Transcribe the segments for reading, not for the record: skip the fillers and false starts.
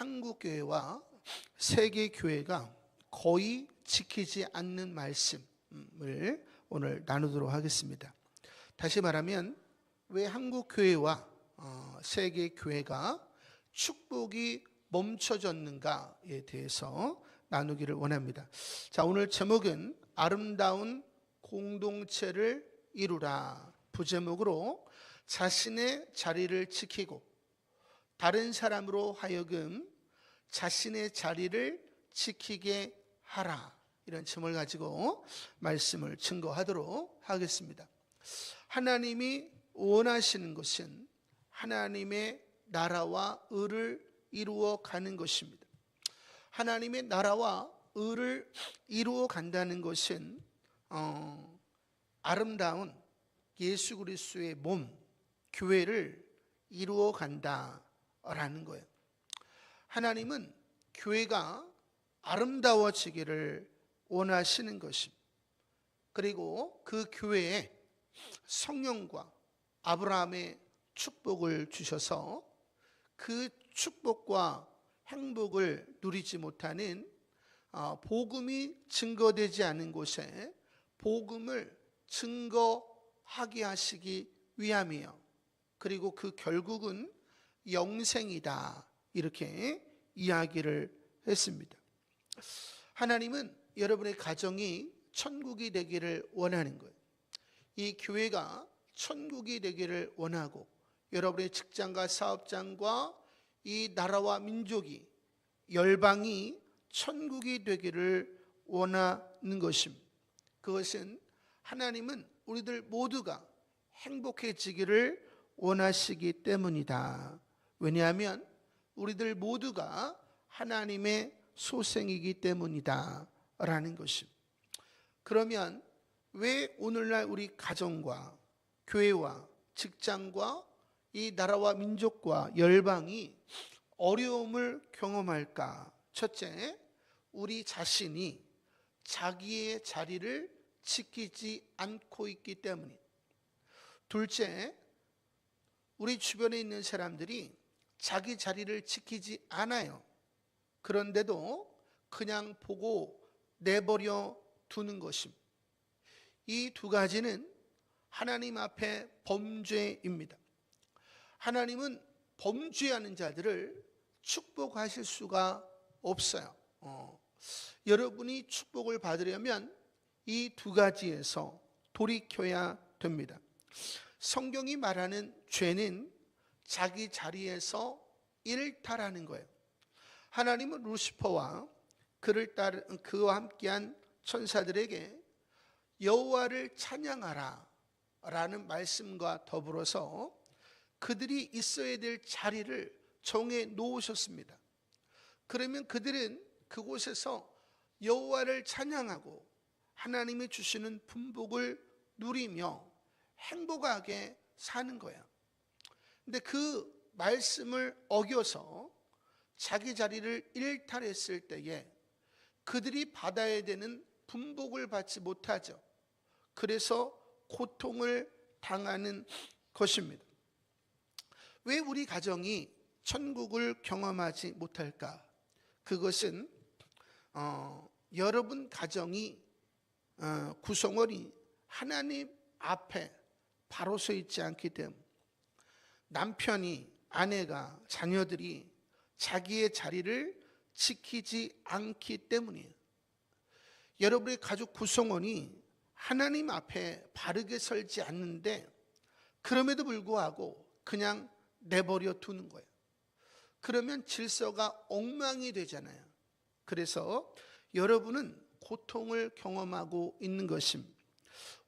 한국교회와 세계교회가 거의 지키지 않는 말씀을 오늘 나누도록 하겠습니다. 다시 말하면 왜 한국교회와 세계교회가 축복이 멈춰졌는가에 대해서 나누기를 원합니다. 자, 오늘 제목은 아름다운 공동체를 이루라. 부제목으로 자신의 자리를 지키고 다른 사람으로 하여금 자신의 자리를 지키게 하라. 이런 제목을 가지고 말씀을 증거하도록 하겠습니다. 하나님이 원하시는 것은 하나님의 나라와 의를 이루어 가는 것입니다. 하나님의 나라와 의를 이루어 간다는 것은 아름다운 예수 그리스도의 몸, 교회를 이루어 간다라는 거예요. 하나님은 교회가 아름다워지기를 원하시는 것입니다. 그리고 그 교회에 성령과 아브라함의 축복을 주셔서 그 축복과 행복을 누리지 못하는 복음이 증거되지 않은 곳에 복음을 증거하게 하시기 위함이에요. 그리고 그 결국은 영생이다, 이렇게 이야기를 했습니다. 하나님은 여러분의 가정이 천국이 되기를 원하는 거예요. 이 교회가 천국이 되기를 원하고 여러분의 직장과 사업장과 이 나라와 민족이, 열방이 천국이 되기를 원하는 것입니다. 그것은 하나님은 우리들 모두가 행복해지기를 원하시기 때문이다. 왜냐하면 우리들 모두가 하나님의 소생이기 때문이다 라는 것입니다. 그러면 왜 오늘날 우리 가정과 교회와 직장과 이 나라와 민족과 열방이 어려움을 경험할까? 첫째, 우리 자신이 자기의 자리를 지키지 않고 있기 때문입니다. 둘째, 우리 주변에 있는 사람들이 자기 자리를 지키지 않아요. 그런데도 그냥 보고 내버려 두는 것입니다. 이 두 가지는 하나님 앞에 범죄입니다. 하나님은 범죄하는 자들을 축복하실 수가 없어요. 여러분이 축복을 받으려면 이 두 가지에서 돌이켜야 됩니다. 성경이 말하는 죄는 자기 자리에서 일탈하는 거예요. 하나님은 루시퍼와 그와 함께한 천사들에게 여호와를 찬양하라 라는 말씀과 더불어서 그들이 있어야 될 자리를 정해 놓으셨습니다. 그러면 그들은 그곳에서 여호와를 찬양하고 하나님이 주시는 분복을 누리며 행복하게 사는 거예요. 근데 그 말씀을 어겨서 자기 자리를 일탈했을 때에 그들이 받아야 되는 분복을 받지 못하죠. 그래서 고통을 당하는 것입니다. 왜 우리 가정이 천국을 경험하지 못할까? 그것은 여러분 가정이 구성원이 하나님 앞에 바로 서 있지 않기 때문에, 남편이, 아내가, 자녀들이 자기의 자리를 지키지 않기 때문이에요. 여러분의 가족 구성원이 하나님 앞에 바르게 설지 않는데 그럼에도 불구하고 그냥 내버려 두는 거예요. 그러면 질서가 엉망이 되잖아요. 그래서 여러분은 고통을 경험하고 있는 것입니다.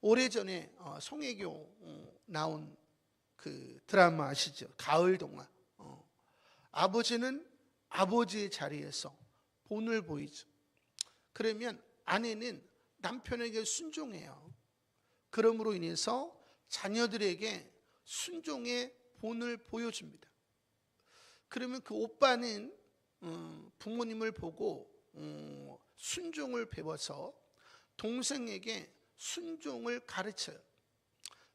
오래전에 송혜교 나온 그 드라마 아시죠? 가을 동화. 아버지는 아버지의 자리에서 본을 보이죠. 그러면 아내는 남편에게 순종해요. 그러므로 인해서 자녀들에게 순종의 본을 보여줍니다. 그러면 그 오빠는 부모님을 보고 순종을 배워서 동생에게 순종을 가르쳐요.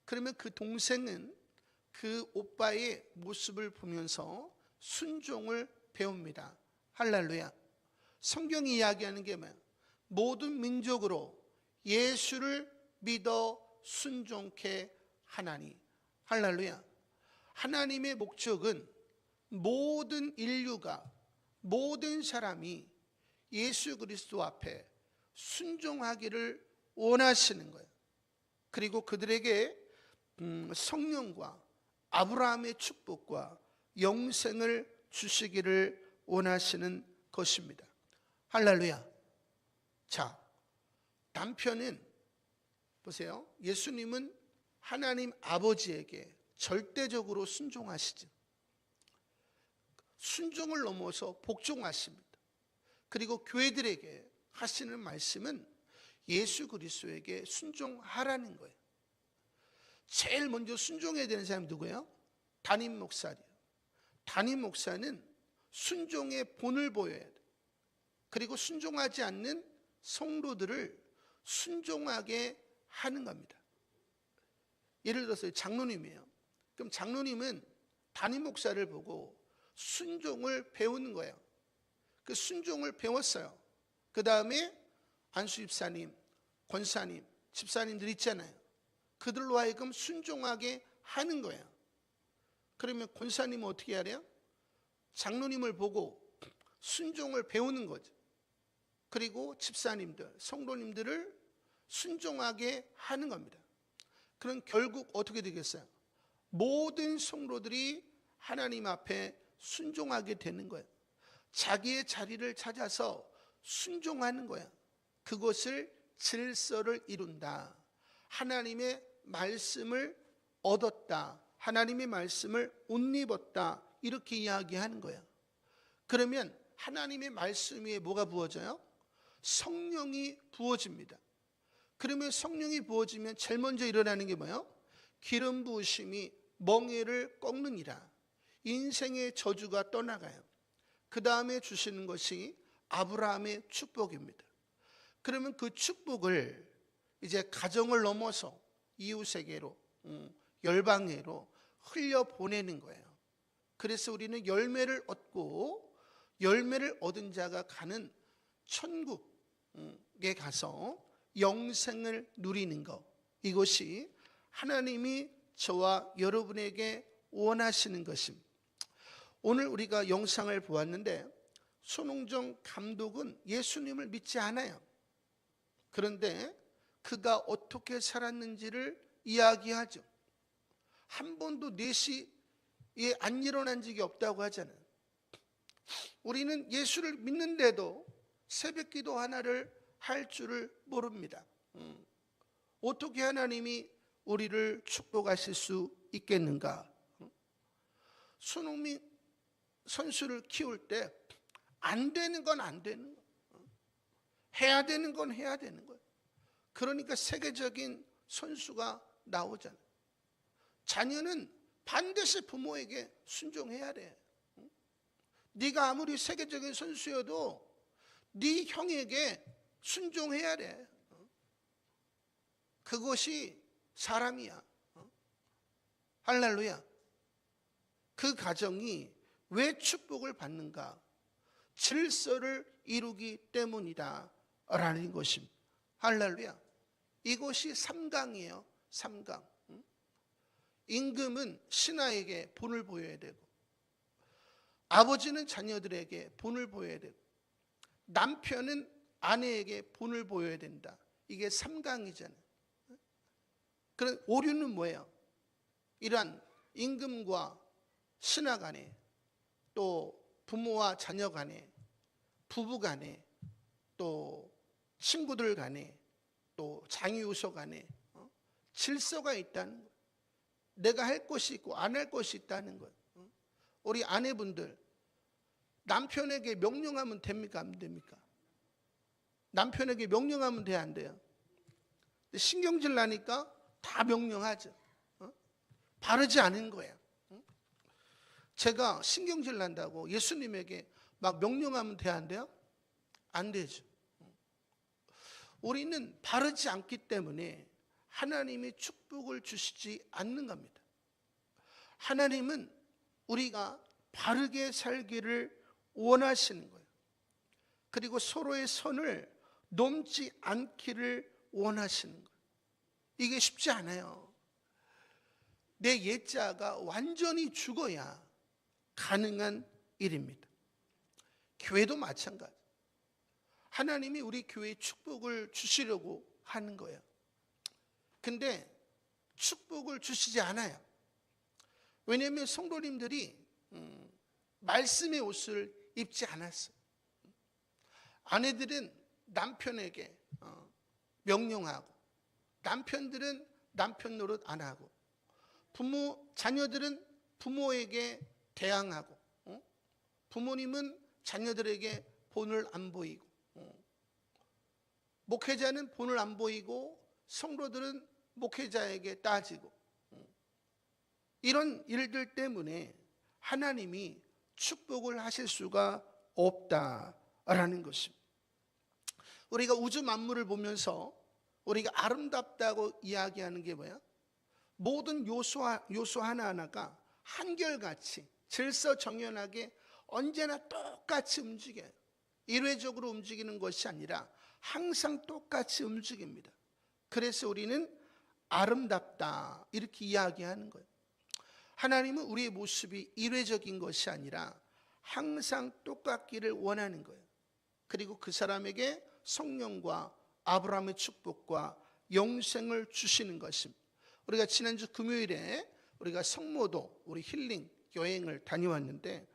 그러면 그 동생은 그 오빠의 모습을 보면서 순종을 배웁니다. 할렐루야. 성경이 이야기하는 게 뭐야? 모든 민족으로 예수를 믿어 순종케 하나니. 할렐루야. 하나님의 목적은 모든 인류가, 모든 사람이 예수 그리스도 앞에 순종하기를 원하시는 거예요. 그리고 그들에게 성령과 아브라함의 축복과 영생을 주시기를 원하시는 것입니다. 할렐루야. 자, 남편은 보세요. 예수님은 하나님 아버지에게 절대적으로 순종하시죠. 순종을 넘어서 복종하십니다. 그리고 교회들에게 하시는 말씀은 예수 그리스도에게 순종하라는 거예요. 제일 먼저 순종해야 되는 사람이 누구예요? 담임 목사예요. 담임 목사는 순종의 본을 보여야 돼요. 그리고 순종하지 않는 성도들을 순종하게 하는 겁니다. 예를 들어서 장로님이에요. 그럼 장로님은 담임 목사를 보고 순종을 배우는 거예요. 그 순종을 배웠어요. 그 다음에 안수 집사님, 권사님, 집사님들 있잖아요. 그들로 하여금 순종하게 하는 거예요. 그러면 권사님은 어떻게 하래요? 장로님을 보고 순종을 배우는 거죠. 그리고 집사님들, 성도님들을 순종하게 하는 겁니다. 그럼 결국 어떻게 되겠어요? 모든 성도들이 하나님 앞에 순종하게 되는 거예요. 자기의 자리를 찾아서 순종하는 거예요. 그것을 질서를 이룬다. 하나님의 말씀을 얻었다. 하나님의 말씀을 옷 입었다. 이렇게 이야기하는 거예요. 그러면 하나님의 말씀 위에 뭐가 부어져요? 성령이 부어집니다. 그러면 성령이 부어지면 제일 먼저 일어나는 게 뭐예요? 기름 부으심이 멍에를 꺾느니라. 인생의 저주가 떠나가요. 그 다음에 주시는 것이 아브라함의 축복입니다. 그러면 그 축복을 이제 가정을 넘어서 이웃에게로, 열방에로 흘려보내는 거예요. 그래서 우리는 열매를 얻고 열매를 얻은 자가 가는 천국에 가서 영생을 누리는 것, 이것이 하나님이 저와 여러분에게 원하시는 것입니다. 오늘 우리가 영상을 보았는데 손흥정 감독은 예수님을 믿지 않아요. 그런데 그가 어떻게 살았는지를 이야기하죠. 한 번도 4시에 안 일어난 적이 없다고 하잖아요. 우리는 예수를 믿는데도 새벽기도 하나를 할 줄을 모릅니다. 어떻게 하나님이 우리를 축복하실 수 있겠는가? 손흥민 선수를 키울 때 안 되는 건 안 되는 거예요. 해야 되는 건 해야 되는 거예요. 그러니까 세계적인 선수가 나오잖아요. 자녀는 반드시 부모에게 순종해야 돼. 네가 아무리 세계적인 선수여도 네 형에게 순종해야 돼. 그것이 사람이야. 할렐루야. 그 가정이 왜 축복을 받는가? 질서를 이루기 때문이다 라는 것입니다. 할렐루야. 이것이 3강이에요. 3강. 임금은 신하에게 본을 보여야 되고, 아버지는 자녀들에게 본을 보여야 되고, 남편은 아내에게 본을 보여야 된다. 이게 3강이잖아요. 그럼 오류는 뭐예요? 이러한 임금과 신하 간에, 또 부모와 자녀 간에, 부부 간에, 또 친구들 간에, 또 장유소 간에 질서가 있다는 거예요. 내가 할 것이 있고 안 할 것이 있다는 거예요. 우리 아내분들, 남편에게 명령하면 됩니까? 안 됩니까? 남편에게 명령하면 돼야 안 돼요? 신경질 나니까 다 명령하죠. 바르지 않은 거예요. 제가 신경질 난다고 예수님에게 막 명령하면 돼야 안 돼요? 안 되죠. 우리는 바르지 않기 때문에 하나님이 축복을 주시지 않는 겁니다. 하나님은 우리가 바르게 살기를 원하시는 거예요. 그리고 서로의 선을 넘지 않기를 원하시는 거예요. 이게 쉽지 않아요. 내 옛자가 완전히 죽어야 가능한 일입니다. 교회도 마찬가지. 하나님이 우리 교회에 축복을 주시려고 하는 거예요. 근데 축복을 주시지 않아요. 왜냐하면 성도님들이 말씀의 옷을 입지 않았어요. 아내들은 남편에게 명령하고, 남편들은 남편 노릇 안 하고, 자녀들은 부모에게 대항하고, 부모님은 자녀들에게 본을 안 보이고, 목회자는 본을 안 보이고, 성도들은 목회자에게 따지고, 이런 일들 때문에 하나님이 축복을 하실 수가 없다라는 것입니다. 우리가 우주 만물을 보면서 우리가 아름답다고 이야기하는 게 뭐야? 모든 요소 하나하나가 한결같이 질서정연하게 언제나 똑같이 움직여요. 일회적으로 움직이는 것이 아니라 항상 똑같이 움직입니다. 그래서 우리는 아름답다 이렇게 이야기하는 거예요. 하나님은 우리의 모습이 일회적인 것이 아니라 항상 똑같기를 원하는 거예요. 그리고 그 사람에게 성령과 아브라함의 축복과 영생을 주시는 것입니다. 우리가 지난주 금요일에 우리가 성모도 우리 힐링 여행을 다녀왔는데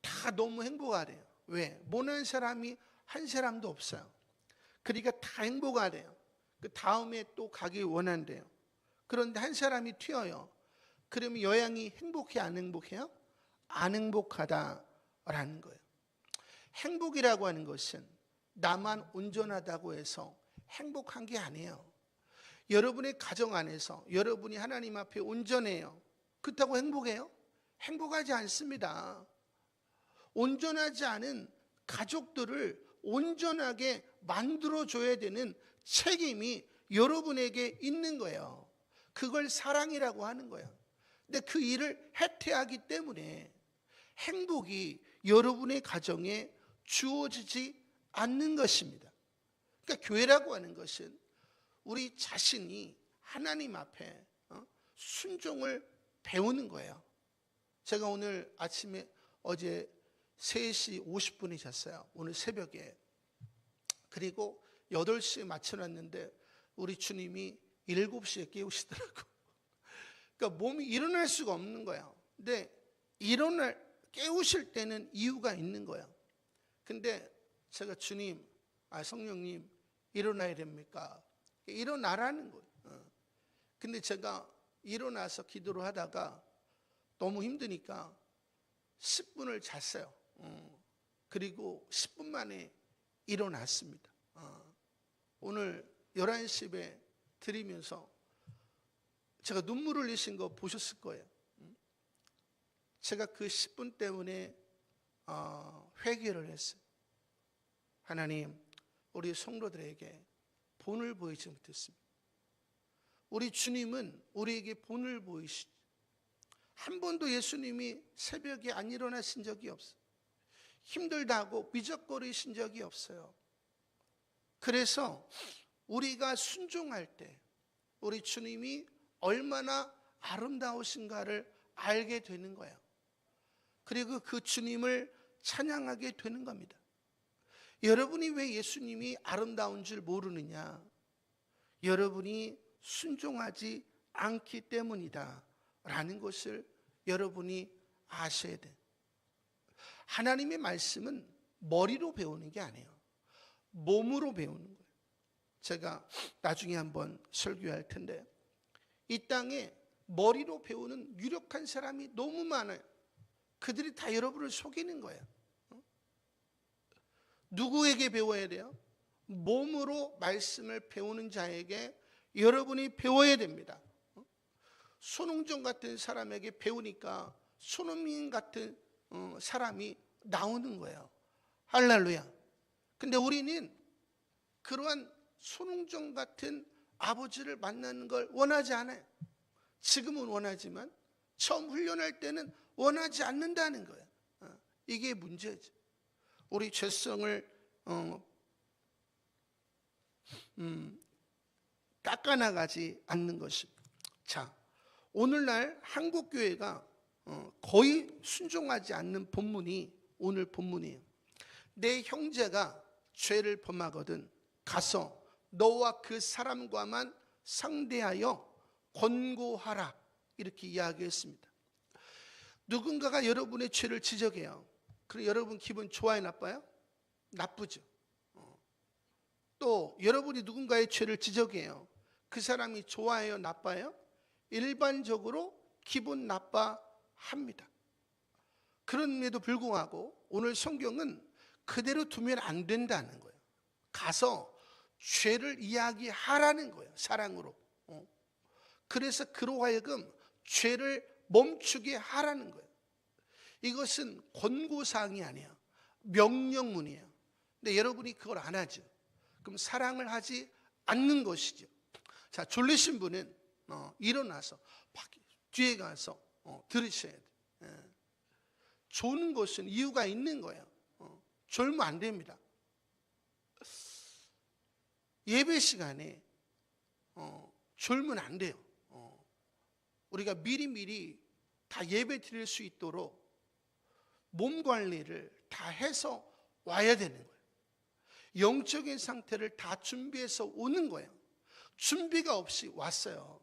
다 너무 행복하대요. 왜? 모난 사람이 한 사람도 없어요. 그러니까 다 행복하대요. 그 다음에 또 가기 원한대요. 그런데 한 사람이 튀어요. 그러면 여행이 행복해 안 행복해요? 안 행복하다라는 거예요. 행복이라고 하는 것은 나만 온전하다고 해서 행복한 게 아니에요. 여러분의 가정 안에서 여러분이 하나님 앞에 온전해요. 그렇다고 행복해요? 행복하지 않습니다. 온전하지 않은 가족들을 온전하게 만들어줘야 되는 책임이 여러분에게 있는 거예요. 그걸 사랑이라고 하는 거예요. 근데 그 일을 해태하기 때문에 행복이 여러분의 가정에 주어지지 않는 것입니다. 그러니까 교회라고 하는 것은 우리 자신이 하나님 앞에 순종을 배우는 거예요. 제가 오늘 아침에 어제 3시 50분에 잤어요. 오늘 새벽에. 그리고 8시에 맞춰놨는데 우리 주님이 7시에 깨우시더라고. 그러니까 몸이 일어날 수가 없는 거예요. 근데 깨우실 때는 이유가 있는 거예요. 근데 제가 주님, 성령님 일어나야 됩니까? 일어나라는 거예요. 근데 제가 일어나서 기도를 하다가 너무 힘드니까 10분을 잤어요. 그리고 10분 만에 일어났습니다. 오늘 11시에 드리면서 제가 눈물 흘리신 거 보셨을 거예요. 제가 그 10분 때문에 회개를 했어요. 하나님, 우리 성도들에게 본을 보이지 못했습니다. 우리 주님은 우리에게 본을 보이시죠. 한 번도 예수님이 새벽에 안 일어나신 적이 없어요. 힘들다고 미적거리신 적이 없어요. 그래서 우리가 순종할 때 우리 주님이 얼마나 아름다우신가를 알게 되는 거예요. 그리고 그 주님을 찬양하게 되는 겁니다. 여러분이 왜 예수님이 아름다운 줄 모르느냐? 여러분이 순종하지 않기 때문이다 라는 것을 여러분이 아셔야 돼요. 하나님의 말씀은 머리로 배우는 게 아니에요. 몸으로 배우는 거예요. 제가 나중에 한번 설교할 텐데 이 땅에 머리로 배우는 유력한 사람이 너무 많아요. 그들이 다 여러분을 속이는 거예요. 누구에게 배워야 돼요? 몸으로 말씀을 배우는 자에게 여러분이 배워야 됩니다. 손흥정 같은 사람에게 배우니까 손흥민 같은 사람이 나오는 거예요. 할렐루야. 근데 우리는 그러한 손흥정 같은 아버지를 만나는 걸 원하지 않아요. 지금은 원하지만 처음 훈련할 때는 원하지 않는다는 거예요. 이게 문제죠. 우리 죄성을 깎아나가지 않는 것입니다. 자, 오늘날 한국 교회가 거의 순종하지 않는 본문이 오늘 본문이에요. 내 형제가 죄를 범하거든 가서 너와 그 사람과만 상대하여 권고하라, 이렇게 이야기했습니다. 누군가가 여러분의 죄를 지적해요. 그럼 여러분 기분 좋아요, 나빠요? 나쁘죠. 또 여러분이 누군가의 죄를 지적해요. 그 사람이 좋아해요, 나빠요? 일반적으로 기분 나빠합니다. 그럼에도 불구하고 오늘 성경은 그대로 두면 안 된다는 거예요. 가서 죄를 이야기하라는 거예요, 사랑으로. 그래서 그로 하여금 죄를 멈추게 하라는 거예요. 이것은 권고사항이 아니에요. 명령문이에요. 근데 여러분이 그걸 안 하죠. 그럼 사랑을 하지 않는 것이죠. 자, 졸리신 분은 일어나서 뒤에 가서 들으셔야 돼요. 조는 것은 이유가 있는 거예요. 졸면 안 됩니다. 예배 시간에 졸면 안 돼요. 우리가 미리미리 다 예배 드릴 수 있도록 몸 관리를 다 해서 와야 되는 거예요. 영적인 상태를 다 준비해서 오는 거예요. 준비가 없이 왔어요.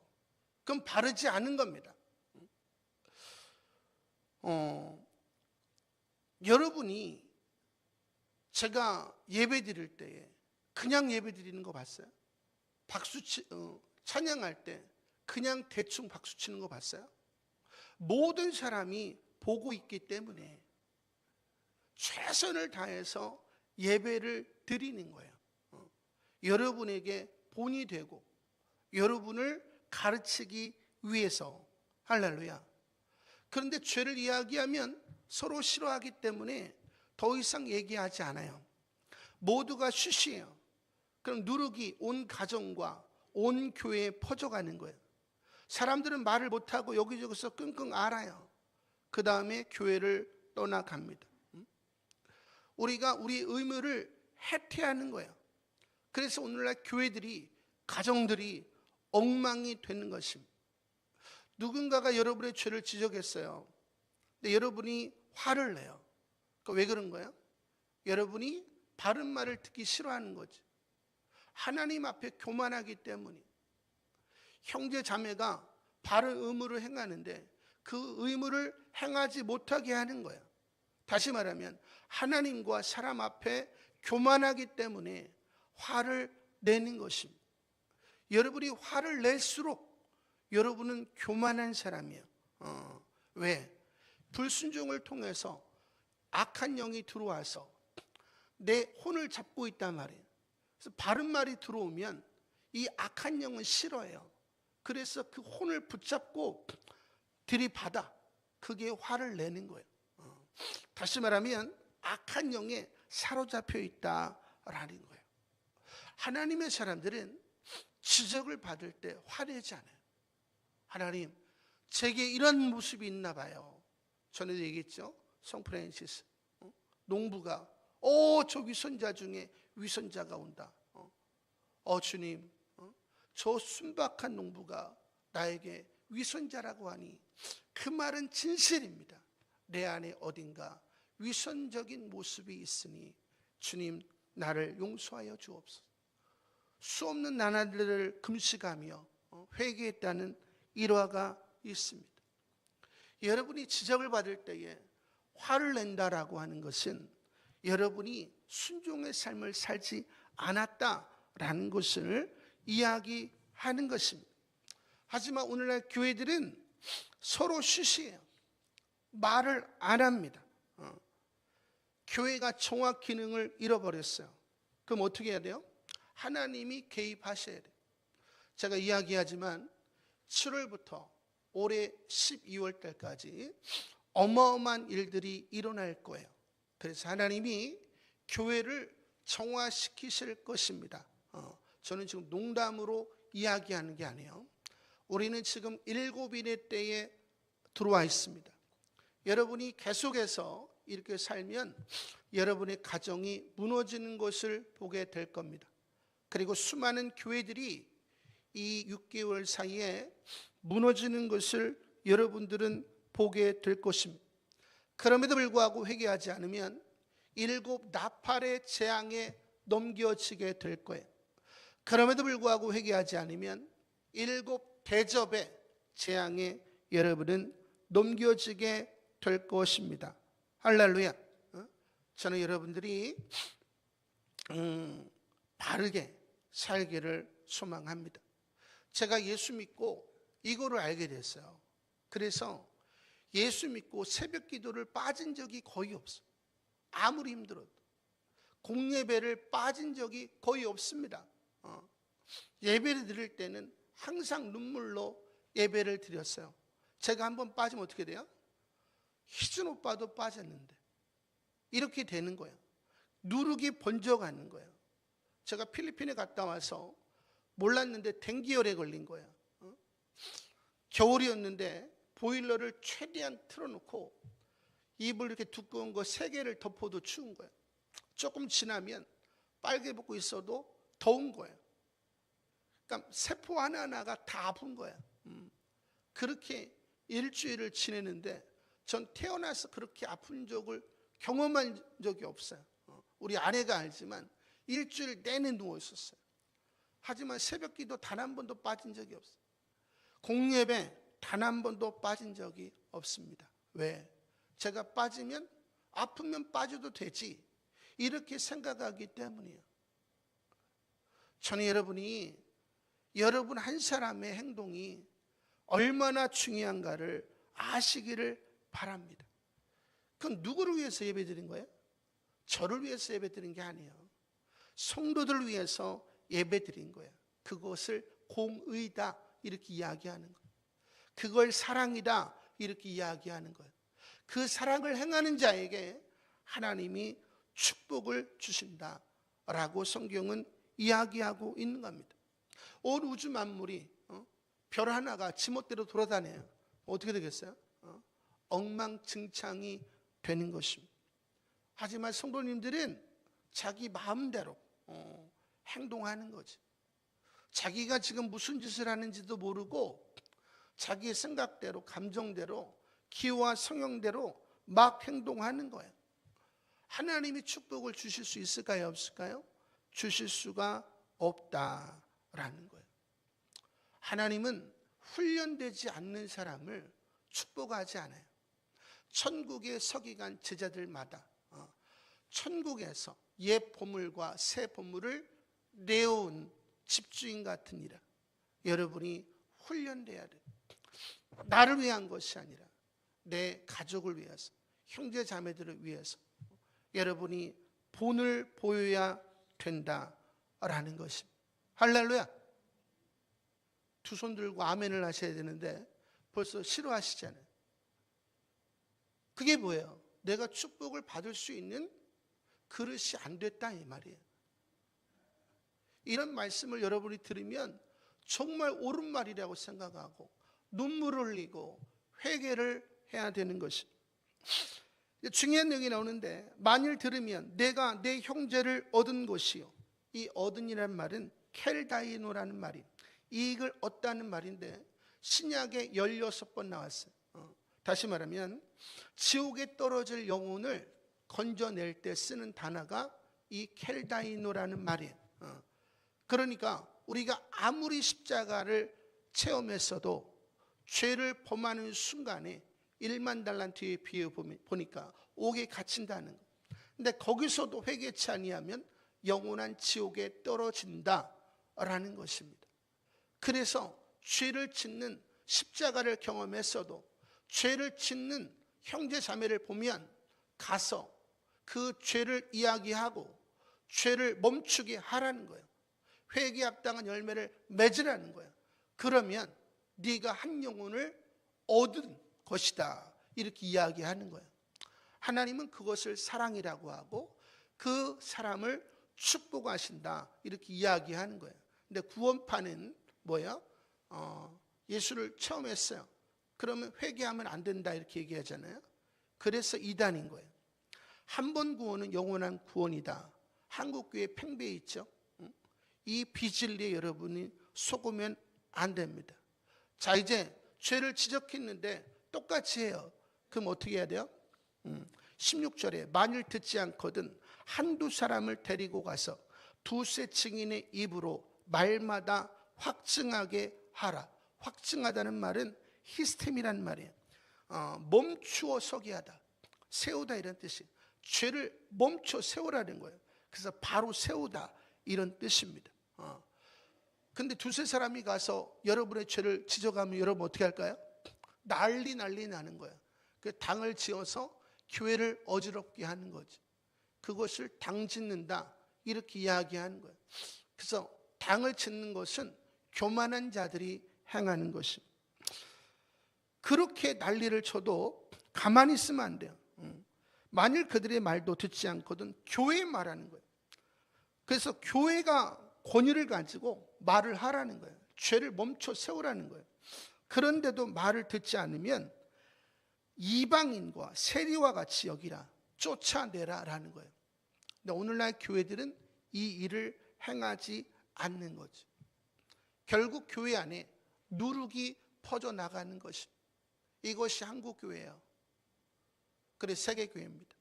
그럼 바르지 않은 겁니다. 여러분이 제가 예배 드릴 때에 그냥 예배 드리는 거 봤어요? 찬양할 때 그냥 대충 박수 치는 거 봤어요? 모든 사람이 보고 있기 때문에 최선을 다해서 예배를 드리는 거예요. 여러분에게 본이 되고 여러분을 가르치기 위해서. 할렐루야. 그런데 죄를 이야기하면 서로 싫어하기 때문에 더 이상 얘기하지 않아요. 모두가 쉬쉬해요. 그럼 누룩이 온 가정과 온 교회에 퍼져가는 거예요. 사람들은 말을 못하고 여기저기서 끙끙 앓아요. 그 다음에 교회를 떠나갑니다. 우리가 우리의 의무를 해태하는 거예요. 그래서 오늘날 교회들이, 가정들이 엉망이 되는 것입니다. 누군가가 여러분의 죄를 지적했어요. 근데 여러분이 화를 내요. 왜 그런 거예요? 여러분이 바른 말을 듣기 싫어하는 거지. 하나님 앞에 교만하기 때문에. 형제 자매가 바른 의무를 행하는데 그 의무를 행하지 못하게 하는 거예요. 다시 말하면 하나님과 사람 앞에 교만하기 때문에 화를 내는 것입니다. 여러분이 화를 낼수록 여러분은 교만한 사람이에요. 왜? 불순종을 통해서 악한 영이 들어와서 내 혼을 잡고 있단 말이에요. 그래서 바른 말이 들어오면 이 악한 영은 싫어해요. 그래서 그 혼을 붙잡고 들이받아. 그게 화를 내는 거예요. 다시 말하면 악한 영에 사로잡혀 있다라는 거예요. 하나님의 사람들은 지적을 받을 때 화내지 않아요. 하나님, 제게 이런 모습이 있나 봐요. 전에도 얘기했죠. 성 프란시스 농부가 저 위선자 중에 위선자가 온다. 주님, 저 순박한 농부가 나에게 위선자라고 하니 그 말은 진실입니다. 내 안에 어딘가 위선적인 모습이 있으니 주님, 나를 용서하여 주옵소서. 수없는 나날들을 금식하며 회개했다는 일화가 있습니다. 여러분이 지적을 받을 때에 화를 낸다라고 하는 것은 여러분이 순종의 삶을 살지 않았다라는 것을 이야기하는 것입니다. 하지만 오늘날 교회들은 서로 쉬쉬해요. 말을 안 합니다. 교회가 정확 기능을 잃어버렸어요. 그럼 어떻게 해야 돼요? 하나님이 개입하셔야 돼요. 제가 이야기하지만 7월부터 올해 12월 달까지 어마어마한 일들이 일어날 거예요. 그래서 하나님이 교회를 정화시키실 것입니다. 저는 지금 농담으로 이야기하는 게 아니에요. 우리는 지금 7인의 때에 들어와 있습니다. 여러분이 계속해서 이렇게 살면 여러분의 가정이 무너지는 것을 보게 될 겁니다. 그리고 수많은 교회들이 이 6개월 사이에 무너지는 것을 여러분들은 보게 될 것입니다. 그럼에도 불구하고 회개하지 않으면 7 나팔의 재앙에 넘겨지게 될 거예요. 그럼에도 불구하고 회개하지 않으면 7 대접의 재앙에 여러분은 넘겨지게 될 것입니다. 할렐루야. 저는 여러분들이 바르게 살기를 소망합니다. 제가 예수 믿고 이거를 알게 됐어요. 그래서 예수 믿고 새벽 기도를 빠진 적이 거의 없어요. 아무리 힘들어도 공예배를 빠진 적이 거의 없습니다. 예배를 드릴 때는 항상 눈물로 예배를 드렸어요. 제가 한번 빠지면 어떻게 돼요? 희준 오빠도 빠졌는데 이렇게 되는 거예요. 누룩이 번져가는 거예요. 제가 필리핀에 갔다 와서 몰랐는데 댕기열에 걸린 거예요. 겨울이었는데 보일러를 최대한 틀어놓고 이불 이렇게 두꺼운 거 3개를 덮어도 추운 거예요. 조금 지나면 빨개 벗고 있어도 더운 거예요. 그러니까 세포 하나하나가 다 아픈 거예요. 그렇게 일주일을 지내는데 전 태어나서 그렇게 아픈 적을 경험한 적이 없어요. 우리 아내가 알지만 일주일 내내 누워 있었어요. 하지만 새벽 기도 단 한 번도 빠진 적이 없어요. 공예배 단 한 번도 빠진 적이 없습니다. 왜? 제가 빠지면 아프면 빠져도 되지 이렇게 생각하기 때문이에요. 저는 여러분이 여러분 한 사람의 행동이 얼마나 중요한가를 아시기를 바랍니다. 그건 누구를 위해서 예배드린 거예요? 저를 위해서 예배드린 게 아니에요. 성도들을 위해서 예배드린 거예요. 그것을 공의다 이렇게 이야기하는 거예요. 그걸 사랑이다 이렇게 이야기하는 거예요. 그 사랑을 행하는 자에게 하나님이 축복을 주신다라고 성경은 이야기하고 있는 겁니다. 온 우주 만물이 별 하나가 지멋대로 돌아다녀요. 어떻게 되겠어요? 엉망진창이 되는 것입니다. 하지만 성도님들은 자기 마음대로 행동하는 거지. 자기가 지금 무슨 짓을 하는지도 모르고 자기의 생각대로 감정대로 기호와 성형대로 막 행동하는 거예요. 하나님이 축복을 주실 수 있을까요? 없을까요? 주실 수가 없다라는 거예요. 하나님은 훈련되지 않는 사람을 축복하지 않아요. 천국의 서기관 제자들마다 천국에서 옛 보물과 새 보물을 내어온 집주인 같으니라. 여러분이 훈련돼야 돼요. 나를 위한 것이 아니라 내 가족을 위해서, 형제 자매들을 위해서 여러분이 본을 보여야 된다라는 것입니다. 할렐루야. 두 손 들고 아멘을 하셔야 되는데 벌써 싫어하시잖아요. 그게 뭐예요? 내가 축복을 받을 수 있는 그릇이 안 됐다 이 말이에요. 이런 말씀을 여러분이 들으면 정말 옳은 말이라고 생각하고 눈물을 흘리고 회개를 해야 되는 것입니다. 중요한 내용이 나오는데 만일 들으면 내가 내 형제를 얻은 것이요. 이 얻은이라는 말은 켈다이노라는 말이 이익을 얻다는 말인데 신약에 16번 나왔어요. 다시 말하면 지옥에 떨어질 영혼을 건져낼 때 쓰는 단어가 이 켈다이노라는 말이에요. 그러니까 우리가 아무리 십자가를 체험했어도 죄를 범하는 순간에 1만 달란트에 비해 보니까 옥에 갇힌다는 거. 근데 거기서도 회개치 아니하면 영원한 지옥에 떨어진다라는 것입니다. 그래서 죄를 짓는 십자가를 경험했어도 죄를 짓는 형제 자매를 보면 가서 그 죄를 이야기하고 죄를 멈추게 하라는 거예요. 회개에 합당한 열매를 맺으라는 거예요. 그러면 네가 한 영혼을 얻은 것이다 이렇게 이야기하는 거예요. 하나님은 그것을 사랑이라고 하고 그 사람을 축복하신다 이렇게 이야기하는 거예요. 근데 구원파는 뭐예요? 예수를 체험했어요. 그러면 회개하면 안 된다 이렇게 얘기하잖아요. 그래서 이단인 거예요. 한 번 구원은 영원한 구원이다. 한국교회 팽배해 있죠. 이 비진리에 여러분이 속으면 안 됩니다. 자, 이제 죄를 지적했는데 똑같이 해요. 그럼 어떻게 해야 돼요? 16절에 만일 듣지 않거든 한두 사람을 데리고 가서 두세 증인의 입으로 말마다 확증하게 하라. 확증하다는 말은 히스템이란 말이에요. 멈추어 서게 하다, 세우다 이런 뜻이에요. 죄를 멈춰 세우라는 거예요. 그래서 바로 세우다 이런 뜻입니다. 근데 두세 사람이 가서 여러분의 죄를 지적하면 여러분 어떻게 할까요? 난리 나는 거예요. 그 당을 지어서 교회를 어지럽게 하는 거지. 그것을 당 짓는다 이렇게 이야기하는 거예요. 그래서 당을 짓는 것은 교만한 자들이 행하는 것입니다. 그렇게 난리를 쳐도 가만히 있으면 안 돼요. 만일 그들의 말도 듣지 않거든 교회에 말하는 거예요. 그래서 교회가 권위를 가지고 말을 하라는 거예요. 죄를 멈춰 세우라는 거예요. 그런데도 말을 듣지 않으면 이방인과 세리와 같이 여기라, 쫓아내라라는 거예요. 근데 오늘날 교회들은 이 일을 행하지 않는 거죠. 결국 교회 안에 누룩이 퍼져나가는 것입니다. 이것이 한국교회예요. 그래서 세계교회입니다.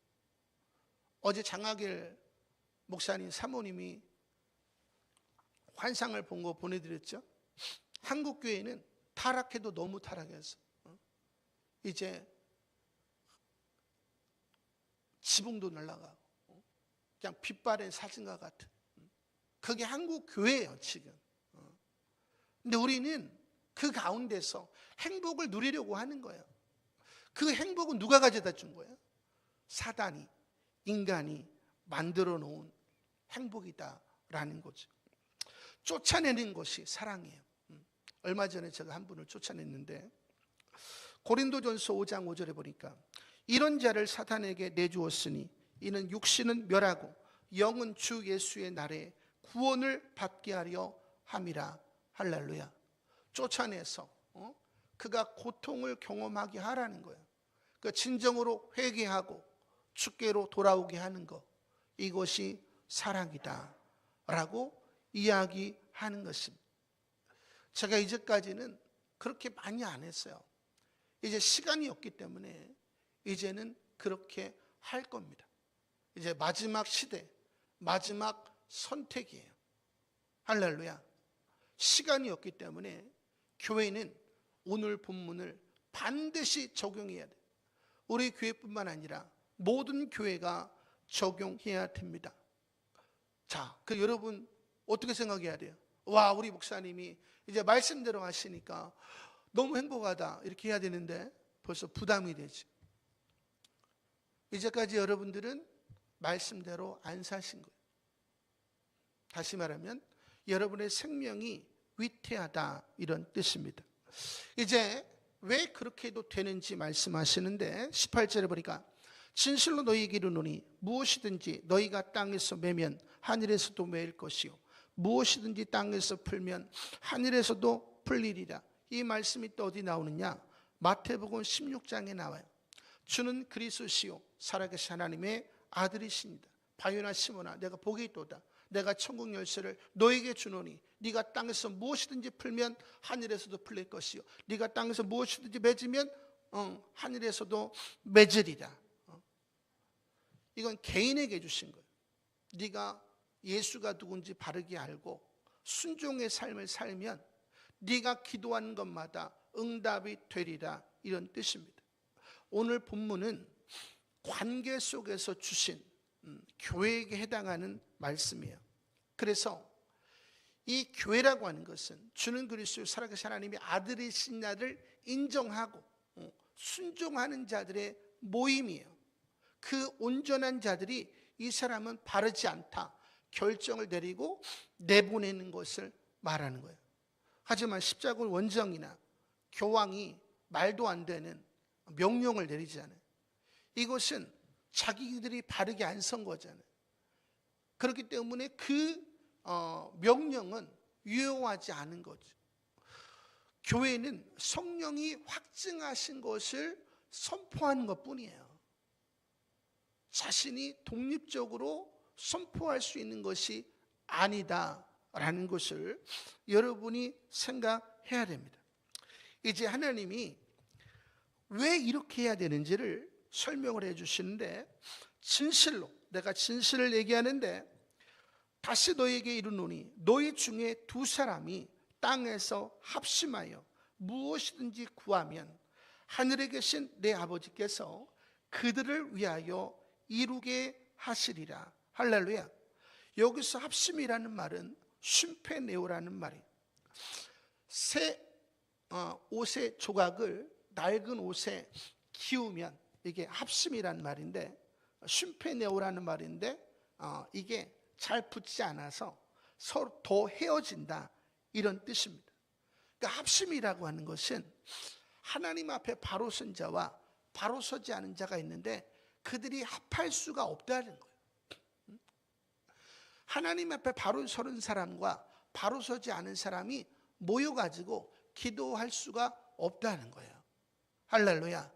어제 장하길 목사님 사모님이 환상을 본 거 보내드렸죠. 한국교회는 타락해도 너무 타락해서 이제 지붕도 날아가고 그냥 빛바랜 사진과 같은, 그게 한국교회예요 지금. 근데 우리는 그 가운데서 행복을 누리려고 하는 거예요. 그 행복은 누가 가져다 준 거예요? 사단이, 인간이 만들어 놓은 행복이다라는 거죠. 쫓아내는 것이 사랑이에요. 얼마 전에 제가 한 분을 쫓아냈는데 고린도전서 5장 5절에 보니까 이런 자를 사탄에게 내주었으니 이는 육신은 멸하고 영은 주 예수의 날에 구원을 받게 하려 함이라. 할렐루야. 쫓아내서 그가 고통을 경험하게 하라는 거예요. 그 진정으로 회개하고 주께로 돌아오게 하는 것, 이것이 사랑이다 라고 이야기하는 것입니다. 제가 이제까지는 그렇게 많이 안 했어요. 이제 시간이 없기 때문에 이제는 그렇게 할 겁니다. 이제 마지막 시대, 마지막 선택이에요. 할렐루야. 시간이 없기 때문에 교회는 오늘 본문을 반드시 적용해야 돼요. 우리 교회뿐만 아니라 모든 교회가 적용해야 됩니다. 자, 그 여러분 어떻게 생각해야 돼요? 와, 우리 목사님이 이제 말씀대로 하시니까 너무 행복하다 이렇게 해야 되는데 벌써 부담이 되지. 이제까지 여러분들은 말씀대로 안 사신 거예요. 다시 말하면 여러분의 생명이 위태하다 이런 뜻입니다. 이제 왜 그렇게 해도 되는지 말씀하시는데 18절에 보니까 진실로 너희에게 이르노니 무엇이든지 너희가 땅에서 매면 하늘에서도 매일 것이요 무엇이든지 땅에서 풀면 하늘에서도 풀리리라. 이 말씀이 또 어디 나오느냐? 마태복음 16장에 나와요. 주는 그리스도시요 살아계신 하나님의 아들이십니다. 바요나 시몬아 내가 복이 있도다. 내가 천국 열쇠를 너에게 주노니 네가 땅에서 무엇이든지 풀면 하늘에서도 풀릴 것이요 네가 땅에서 무엇이든지 맺으면 하늘에서도 맺으리라. 이건 개인에게 주신 거예요. 네가 예수가 누군지 바르게 알고 순종의 삶을 살면 네가 기도하는 것마다 응답이 되리라 이런 뜻입니다. 오늘 본문은 관계 속에서 주신 교회에게 해당하는 말씀이에요. 그래서 이 교회라고 하는 것은 주는 그리스도 살아계신 하나님의 아들이신 자를 인정하고 순종하는 자들의 모임이에요. 그 온전한 자들이 이 사람은 바르지 않다 결정을 내리고 내보내는 것을 말하는 거예요. 하지만 십자군 원정이나 교황이 말도 안 되는 명령을 내리지 않아요. 이것은 자기들이 바르게 안 선 거잖아요. 그렇기 때문에 그 명령은 유효하지 않은 거죠. 교회는 성령이 확증하신 것을 선포하는 것뿐이에요. 자신이 독립적으로 선포할 수 있는 것이 아니다라는 것을 여러분이 생각해야 됩니다. 이제 하나님이 왜 이렇게 해야 되는지를 설명을 해 주시는데, 진실로 내가 진실을 얘기하는데 다시 너에게 이르노니 너희 중에 두 사람이 땅에서 합심하여 무엇이든지 구하면 하늘에 계신 내 아버지께서 그들을 위하여 이루게 하시리라. 할렐루야. 여기서 합심이라는 말은 쉼페네오라는 말이에요. 새 옷의 조각을 낡은 옷에 기우면 이게 합심이라는 말인데, 쉼페네오라는 말인데 이게 잘 붙지 않아서 서로 더 헤어진다, 이런 뜻입니다. 그러니까 합심이라고 하는 것은 하나님 앞에 바로 선 자와 바로 서지 않은 자가 있는데 그들이 합할 수가 없다는 거예요. 하나님 앞에 바로 서는 사람과 바로 서지 않은 사람이 모여가지고 기도할 수가 없다는 거예요. 할렐루야.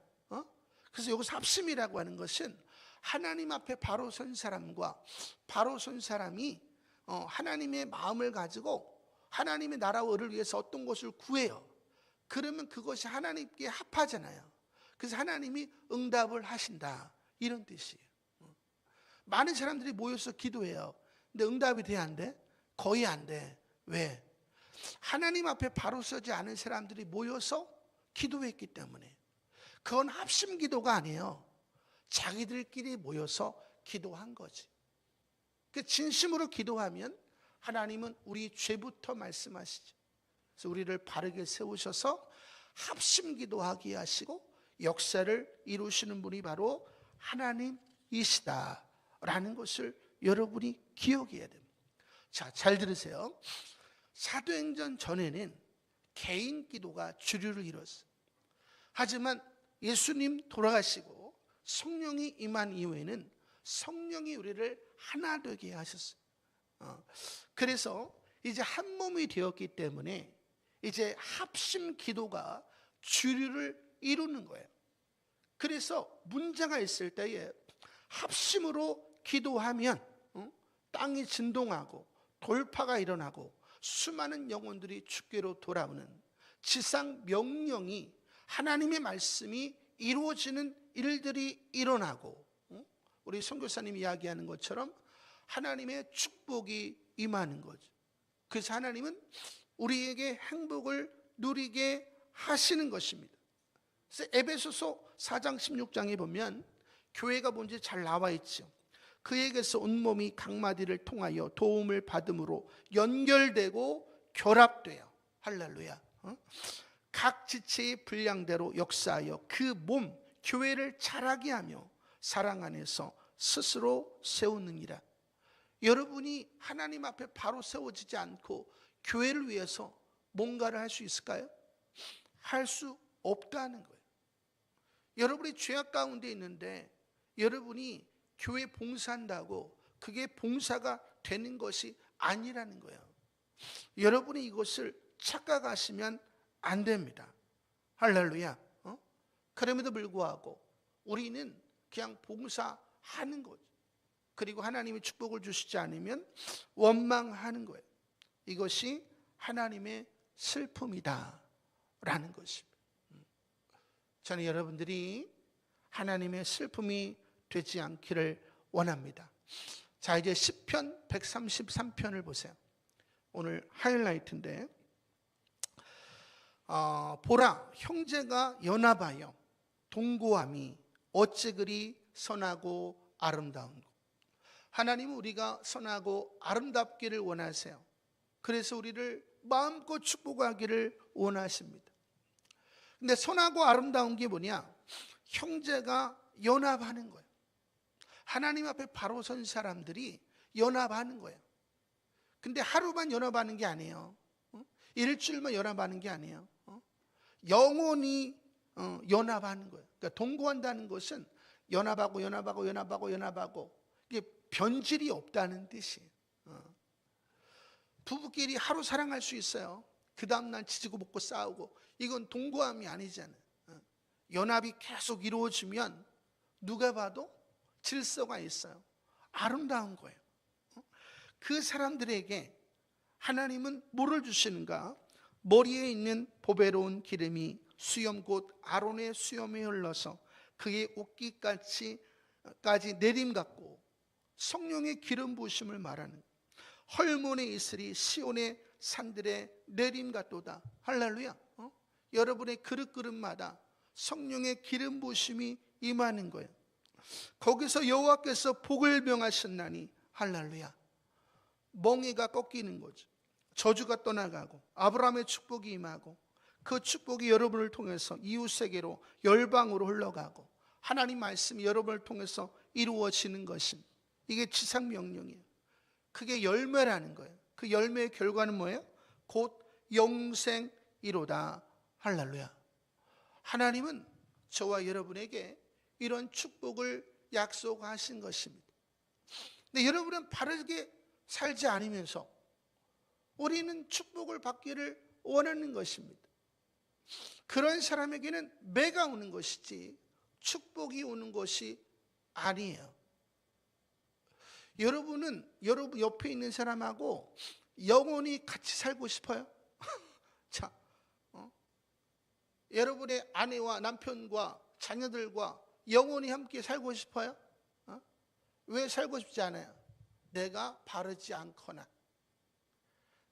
그래서 여기서 합심이라고 하는 것은 하나님 앞에 바로 선 사람과 바로 선 사람이 하나님의 마음을 가지고 하나님의 나라와 의를 위해서 어떤 것을 구해요. 그러면 그것이 하나님께 합하잖아요. 그래서 하나님이 응답을 하신다, 이런 뜻이에요. 많은 사람들이 모여서 기도해요. 근데 응답이 돼, 안 돼? 거의 안 돼. 왜? 하나님 앞에 바로 서지 않은 사람들이 모여서 기도했기 때문에. 그건 합심 기도가 아니에요. 자기들끼리 모여서 기도한 거지. 그 진심으로 기도하면 하나님은 우리 죄부터 말씀하시죠. 그래서 우리를 바르게 세우셔서 합심 기도하게 하시고 역사를 이루시는 분이 바로 하나님이시다라는 것을 여러분이 기억해야 됩니다. 자, 잘 들으세요. 사도행전 전에는 개인 기도가 주류를 이뤘어요. 하지만 예수님 돌아가시고 성령이 임한 이후에는 성령이 우리를 하나 되게 하셨어요. 그래서 이제 한 몸이 되었기 때문에 이제 합심 기도가 주류를 이루는 거예요. 그래서 문제가 있을 때에 합심으로 기도하면 땅이 진동하고 돌파가 일어나고 수많은 영혼들이 주께로 돌아오는 지상 명령이, 하나님의 말씀이 이루어지는 일들이 일어나고, 우리 선교사님이 이야기하는 것처럼 하나님의 축복이 임하는 거죠. 그래서 하나님은 우리에게 행복을 누리게 하시는 것입니다. 그래서 에베소서 4장 16장에 보면 교회가 뭔지 잘 나와 있죠. 그에게서 온몸이 각마디를 통하여 도움을 받음으로 연결되고 결합돼요. 할렐루야. 각 지체의 분량대로 역사하여 그 몸 교회를 자라게 하며 사랑 안에서 스스로 세우느니라. 여러분이 하나님 앞에 바로 세워지지 않고 교회를 위해서 뭔가를 할 수 있을까요? 할 수 없다는 거예요. 여러분이 죄악 가운데 있는데 여러분이 교회 봉사한다고 그게 봉사가 되는 것이 아니라는 거예요. 여러분이 이것을 착각하시면 안 됩니다. 할렐루야. 그럼에도 불구하고 우리는 그냥 봉사하는 거죠. 그리고 하나님이 축복을 주시지 않으면 원망하는 거예요. 이것이 하나님의 슬픔이다 라는 것입니다. 저는 여러분들이 하나님의 슬픔이 되지 않기를 원합니다. 자, 이제 시편 133편을 보세요. 오늘 하이라이트인데, 보라, 형제가 연합하여 동고함이 어찌 그리 선하고 아름다운고. 하나님은 우리가 선하고 아름답기를 원하세요. 그래서 우리를 마음껏 축복하기를 원하십니다. 근데 선하고 아름다운 게 뭐냐? 형제가 연합하는 거예요. 하나님 앞에 바로 선 사람들이 연합하는 거예요. 근데 하루만 연합하는 게 아니에요. 일주일만 연합하는 게 아니에요. 영원히 연합하는 거예요. 그러니까 동거한다는 것은 연합하고 이게 변질이 없다는 뜻이에요. 부부끼리 하루 사랑할 수 있어요. 그 다음날 지지고 볶고 싸우고, 이건 동거함이 아니잖아요. 연합이 계속 이루어지면 누가 봐도 질서가 있어요. 아름다운 거예요. 그 사람들에게 하나님은 뭐를 주시는가? 머리에 있는 보배로운 기름이 수염 곧 아론의 수염에 흘러서 그의 옷깃까지 내림 같고 성령의 기름 부으심을 말하는 헐몬에 있으리 시온의 산들의 내림 같도다. 할렐루야. 여러분의 그릇그릇마다 성령의 기름 부으심이 임하는 거예요. 거기서 여호와께서 복을 명하셨나니 할렐루야. 멍에가 꺾이는 거죠. 저주가 떠나가고 아브라함의 축복이 임하고 그 축복이 여러분을 통해서 이웃세계로 열방으로 흘러가고 하나님 말씀이 여러분을 통해서 이루어지는 것입니다. 이게 지상명령이에요. 그게 열매라는 거예요. 그 열매의 결과는 뭐예요? 곧 영생이로다. 할렐루야. 하나님은 저와 여러분에게 이런 축복을 약속하신 것입니다. 근데 여러분은 바르게 살지 않으면서 우리는 축복을 받기를 원하는 것입니다. 그런 사람에게는 매가 오는 것이지 축복이 오는 것이 아니에요. 여러분은 여러분 옆에 있는 사람하고 영원히 같이 살고 싶어요? 자, 여러분의 아내와 남편과 자녀들과 영원히 함께 살고 싶어요? 왜 살고 싶지 않아요? 내가 바르지 않거나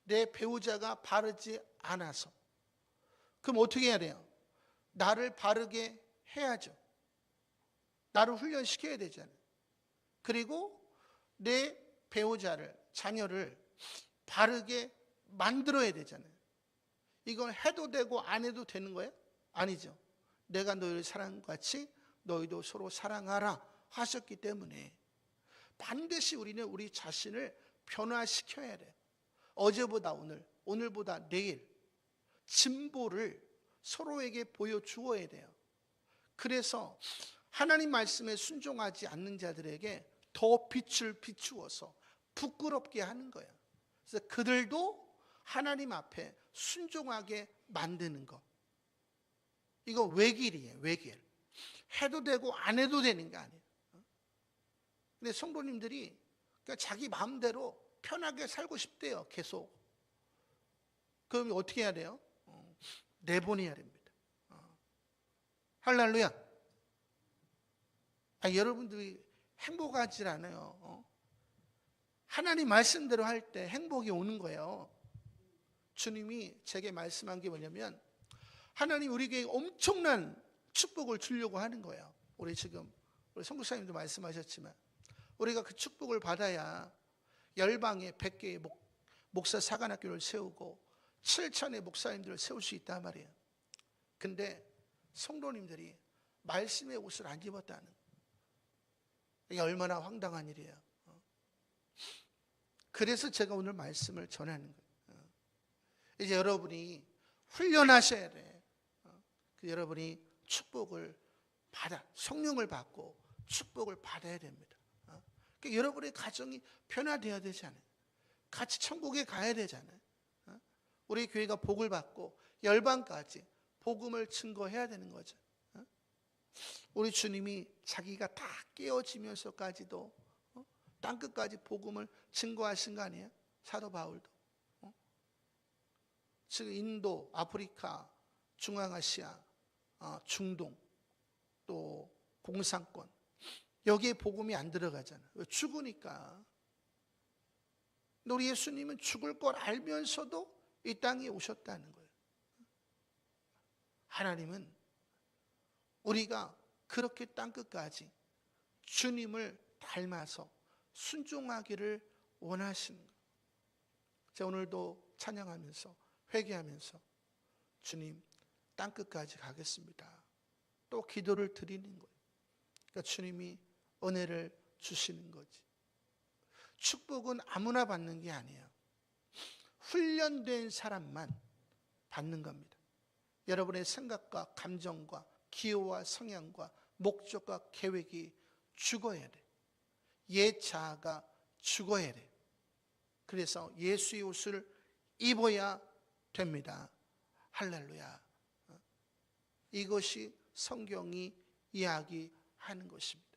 내 배우자가 바르지 않아서. 그럼 어떻게 해야 돼요? 나를 바르게 해야죠. 나를 훈련시켜야 되잖아요. 그리고 내 배우자를, 자녀를 바르게 만들어야 되잖아요. 이건 해도 되고 안 해도 되는 거예요? 아니죠. 내가 너희를 사랑한 것 같이 너희도 서로 사랑하라 하셨기 때문에 반드시 우리는 우리 자신을 변화시켜야 돼요. 어제보다 오늘, 오늘보다 내일 진보를 서로에게 보여주어야 돼요. 그래서 하나님 말씀에 순종하지 않는 자들에게 더 빛을 비추어서 부끄럽게 하는 거예요. 그래서 그들도 하나님 앞에 순종하게 만드는 것. 이거 외길이에요. 외길. 해도 되고 안 해도 되는 게 아니에요. 근데 성도님들이 그러니까 자기 마음대로 편하게 살고 싶대요. 계속. 그럼 어떻게 해야 돼요? 내보내야 됩니다. 할렐루야. 여러분들이 행복하지 않아요. 하나님 말씀대로 할 때 행복이 오는 거예요. 주님이 제게 말씀한 게 뭐냐면 하나님 우리에게 엄청난 축복을 주려고 하는 거예요. 우리 성도사님도 말씀하셨지만 우리가 그 축복을 받아야 열방에 100개의 목사 사관학교를 세우고 7천의 목사님들을 세울 수 있단 말이에요. 근데 성도님들이 말씀의 옷을 안 입었다는 거예요. 이게 얼마나 황당한 일이에요. 그래서 제가 오늘 말씀을 전하는 거예요. 이제 여러분이 훈련하셔야 돼. 여러분이 축복을 받아, 성령을 받고 축복을 받아야 됩니다. 그러니까 여러분의 가정이 변화되어야 되잖아요. 같이 천국에 가야 되잖아요. 우리 교회가 복을 받고 열방까지 복음을 증거해야 되는 거죠. 우리 주님이 자기가 다 깨어지면서까지도 땅끝까지 복음을 증거하신 거 아니에요? 사도 바울도. 지금 인도, 아프리카, 중앙아시아, 중동, 또 공산권 여기에 복음이 안 들어가잖아요. 왜? 죽으니까. 근데 우리 예수님은 죽을 걸 알면서도 이 땅에 오셨다는 거예요. 하나님은 우리가 그렇게 땅끝까지 주님을 닮아서 순종하기를 원하시는 거예요. 제가 오늘도 찬양하면서 회개하면서 주님 땅끝까지 가겠습니다. 또 기도를 드리는 거예요. 그러니까 주님이 은혜를 주시는 거지. 축복은 아무나 받는 게 아니에요. 훈련된 사람만 받는 겁니다. 여러분의 생각과 감정과 기호와 성향과 목적과 계획이 죽어야 돼. 옛 자아가 죽어야 돼. 그래서 예수의 옷을 입어야 됩니다. 할렐루야. 이것이 성경이 이야기하는 것입니다.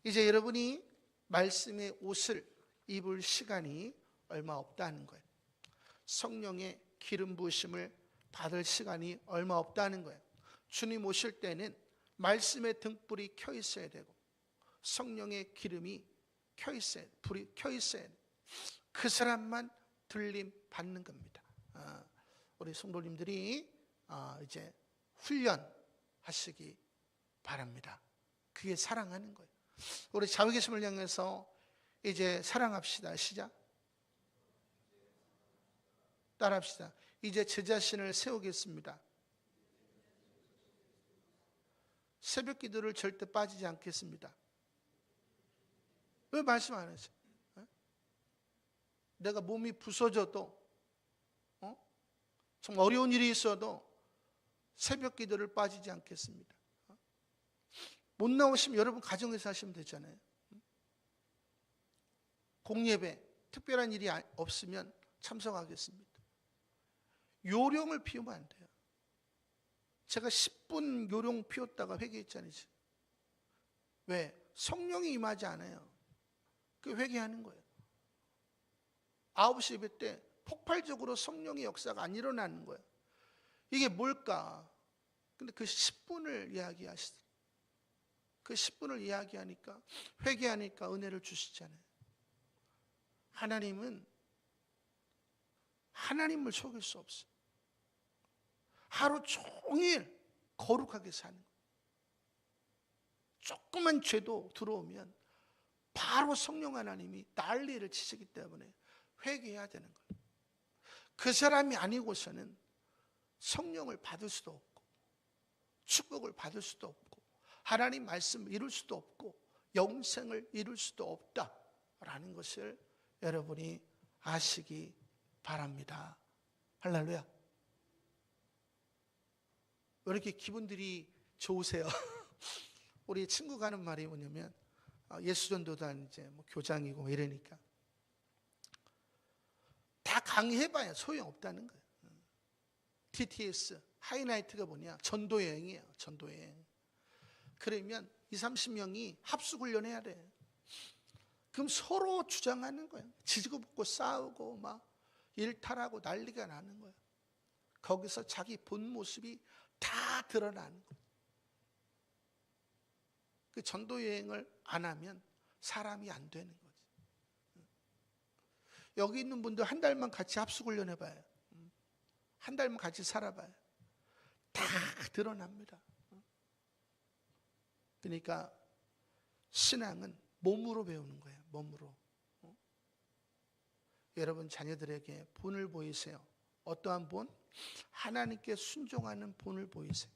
이제 여러분이 말씀의 옷을 입을 시간이 얼마 없다는 거예요. 성령의 기름 부으심을 받을 시간이 얼마 없다는 거예요. 주님 오실 때는 말씀의 등불이 켜 있어야 되고 성령의 기름이 켜 있어야 돼. 불이 켜 있어야 돼. 그 사람만 들림 받는 겁니다. 우리 성도님들이 이제 훈련하시기 바랍니다. 그게 사랑하는 거예요. 우리 자위계심을 향해서 이제 사랑합시다. 시작. 따라합시다. 이제 제 자신을 세우겠습니다. 새벽 기도를 절대 빠지지 않겠습니다. 왜 말씀 안 하세요? 내가 몸이 부서져도 좀 어려운 일이 있어도 새벽 기도를 빠지지 않겠습니다. 못 나오시면 여러분 가정에서 하시면 되잖아요. 공예배 특별한 일이 없으면 참석하겠습니다. 요령을 피우면 안 돼요. 제가 10분 요령 피웠다가 회개했잖아요. 왜? 성령이 임하지 않아요. 그 회개하는 거예요. 9시 예배 때 폭발적으로 성령의 역사가 안 일어나는 거예요. 이게 뭘까? 근데 그 10분을 이야기하시더라고요. 그 10분을 이야기하니까 회개하니까 은혜를 주시잖아요. 하나님은 하나님을 속일 수 없어요. 하루 종일 거룩하게 사는 거예요. 조그만 죄도 들어오면 바로 성령 하나님이 난리를 치시기 때문에 회개해야 되는 거예요. 그 사람이 아니고서는 성령을 받을 수도 없고 축복을 받을 수도 없고 하나님 말씀을 이룰 수도 없고 영생을 이룰 수도 없다라는 것을 여러분이 아시기 바랍니다. 할렐루야. 왜 이렇게 기분들이 좋으세요? 우리 친구가 하는 말이 뭐냐면 예수전도단 이제 뭐 교장이고 이러니까 다 강의해봐야 소용없다는 거예요. TTS 하이라이트가 뭐냐? 전도여행이에요. 전도여행. 그러면 20-30명이 합숙훈련해야 돼. 그럼 서로 주장하는 거예요. 지지고 볶고 싸우고 막 일탈하고 난리가 나는 거예요. 거기서 자기 본 모습이 다 드러나는 거예요. 그 전도여행을 안 하면 사람이 안 되는 거지. 여기 있는 분들 한 달만 같이 합숙훈련 해봐요. 한 달만 같이 살아봐요. 다 드러납니다. 그러니까 신앙은 몸으로 배우는 거예요. 몸으로. 여러분 자녀들에게 본을 보이세요. 어떠한 본? 하나님께 순종하는 본을 보이세요.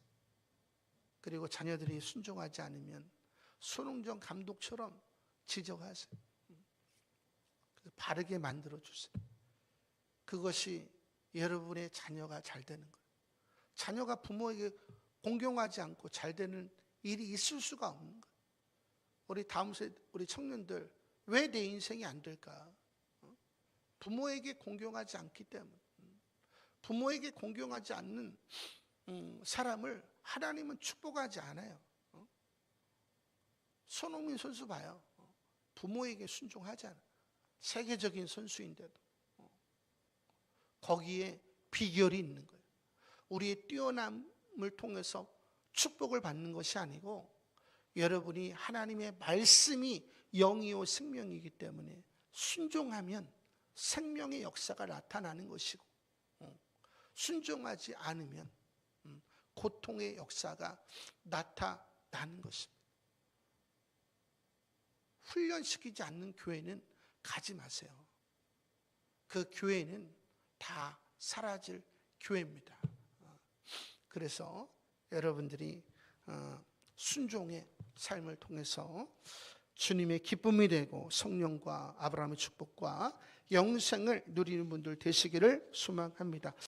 그리고 자녀들이 순종하지 않으면 손흥정 감독처럼 지적하세요. 바르게 만들어주세요. 그것이 여러분의 자녀가 잘 되는 거예요. 자녀가 부모에게 공경하지 않고 잘 되는 일이 있을 수가 없는 거예요. 우리 다음 세대, 우리 청년들 왜 내 인생이 안 될까? 부모에게 공경하지 않기 때문에. 부모에게 공경하지 않는 사람을 하나님은 축복하지 않아요. 손흥민 선수 봐요. 부모에게 순종하지 않아. 세계적인 선수인데도. 거기에 비결이 있는 거예요. 우리의 뛰어남을 통해서 축복을 받는 것이 아니고 여러분이 하나님의 말씀이 영이요 생명이기 때문에 순종하면 생명의 역사가 나타나는 것이고 순종하지 않으면 고통의 역사가 나타나는 것입니다. 훈련시키지 않는 교회는 가지 마세요. 그 교회는 다 사라질 교회입니다. 그래서 여러분들이 순종의 삶을 통해서 주님의 기쁨이 되고 성령과 아브라함의 축복과 영생을 누리는 분들 되시기를 소망합니다.